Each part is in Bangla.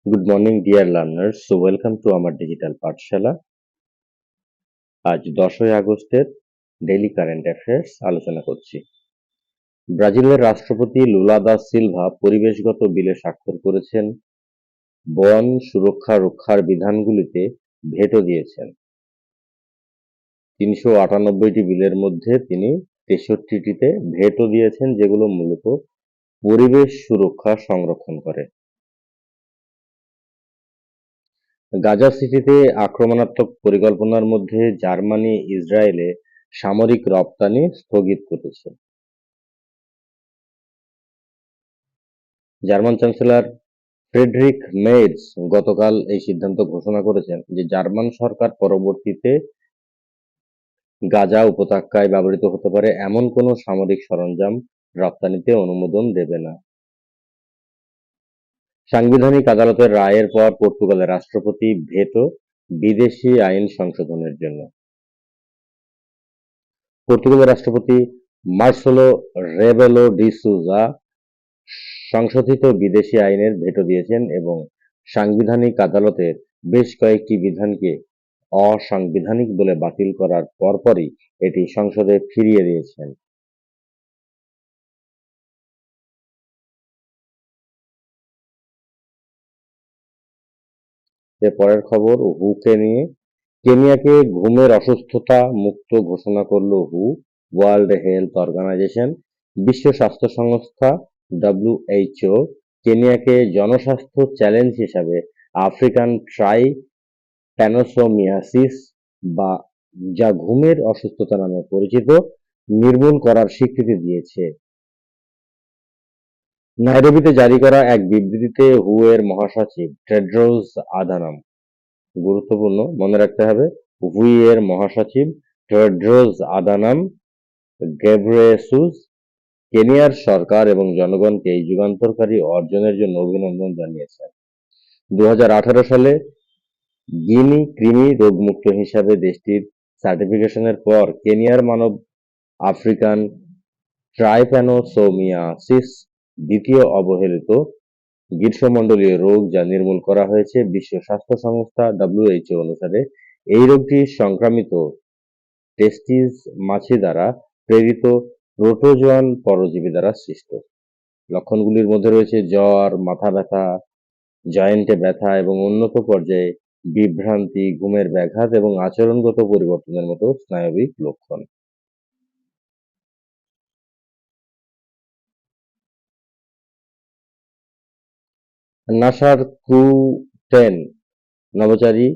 Good morning, dear learners. So, welcome to our digital পাঠশালা। আজ 10ই আগস্টের ডেইলি কারেন্ট অ্যাফেয়ার্স আলোচনা করছি। ব্রাজিলের রাষ্ট্রপতি লুলা দা সিলভা পরিবেশগত বিলে স্বাক্ষর করেছেন, বন সুরক্ষা রক্ষার বিধানগুলিতে ভেটো দিয়েছেন। 398টি বিলের মধ্যে তিনি 63টিতে ভেটো দিয়েছেন, যেগুলো মূলত পরিবেশ সুরক্ষা সংরক্ষণ করে। গাজা সিটিতে আক্রমণাত্মক পরিকল্পনার মধ্যে জার্মানি ইসরায়েলে সামরিক রপ্তানি স্থগিত করেছে। জার্মান চ্যান্সেলর ফ্রেডরিক মের্জ গতকাল এই সিদ্ধান্ত ঘোষণা করেছেন যে জার্মান সরকার পরবর্তীতে গাজা উপত্যকায় ব্যবহৃত হতে পারে এমন কোনো সামরিক সরঞ্জাম রপ্তানিতে অনুমোদন দেবে না। সাংবিধানিক আদালতের রায়ের পর পর্তুগালের রাষ্ট্রপতি ভেটো বিদেশি আইন সংশোধনের জন্য। পর্তুগালের রাষ্ট্রপতি মার্সেলো রেবেলো ডি সুজা সংশোধিত বিদেশি আইনের ভেটো দিয়েছেন এবং সাংবিধানিক আদালতের বেশ কয়েকটি বিধানকে অসাংবিধানিক বলে বাতিল করার পরপরই এটি সংসদে ফিরিয়ে দিয়েছেন। পরের খবর হুকে নিয়ে। কেনিয়াকে ঘুমের অসুস্থতা মুক্ত ঘোষণা করল হু, ওয়ার্ল্ড হেলথ অর্গানাইজেশন। বিশ্ব স্বাস্থ্য সংস্থা WHO কেনিয়াকে জনস্বাস্থ্য চ্যালেঞ্জ হিসাবে আফ্রিকান ট্রাইপ্যানোসোমিয়াসিস বা যা ঘুমের অসুস্থতা নামে পরিচিত নির্মূল করার স্বীকৃতি দিয়েছে। নাইরোবিতে জারি করা এক বিবৃতিতে হু এর মহাসচিব টেড্রোস আধানম, গুরুত্বপূর্ণ মনে রাখতে হবে, হু এর মহাসচিব টেড্রোস আধানম গেব্রেয়েসুস কেনিয়ার সরকার এবং জনগণকে এই যুগান্তকারী অর্জনের জন্য অভিনন্দন জানিয়েছেন। 2018 সালে গিনি কৃমি রোগমুক্ত হিসাবে দেশটির সার্টিফিকেশনের পর কেনিয়ার মানব আফ্রিকান ট্রাইপ্যানোসোমিয়াসিস দ্বিতীয় অবহেলিত গ্রীষ্মমণ্ডলীয় রোগ, যা নির্মূল করা হয়েছে। বিশ্ব স্বাস্থ্য সংস্থা WHO অনুসারে এই রোগটি সংক্রামিত টেস্টিস মাছি দ্বারা প্রেরিত প্রোটোজোয়ান পরজীবী দ্বারা সৃষ্ট। লক্ষণগুলির মধ্যে রয়েছে জ্বর, মাথা ব্যথা, জয়েন্টে ব্যথা এবং উন্নত পর্যায়ে বিভ্রান্তি, ঘুমের ব্যাঘাত এবং আচরণগত পরিবর্তনের মতো স্নায়বিক লক্ষণ। নাসার ক্রু-10 নভোচারী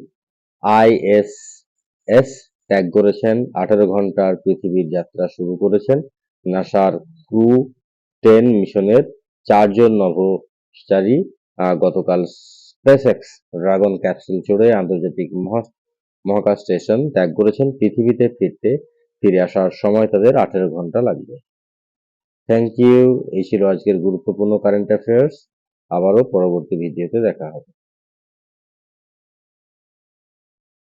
ISS ত্যাগ করেছেন, 18 ঘন্টার পৃথিবীর যাত্রা শুরু করেছেন। নাসার ক্রু-10 মিশনের 4 জন নভোচারী গতকাল স্পেসএক্স ড্রাগন ক্যাপসুল চড়ে আন্তর্জাতিক মহাকাশ স্টেশন ত্যাগ করেছেন। পৃথিবীতে ফিরে আসার সময় তাদের 18 ঘন্টা লাগবে। Thank you. এই ছিল আজকের গুরুত্বপূর্ণ কারেন্ট অ্যাফেয়ার্স। আবারও পরবর্তী ভিডিওতে দেখা হবে।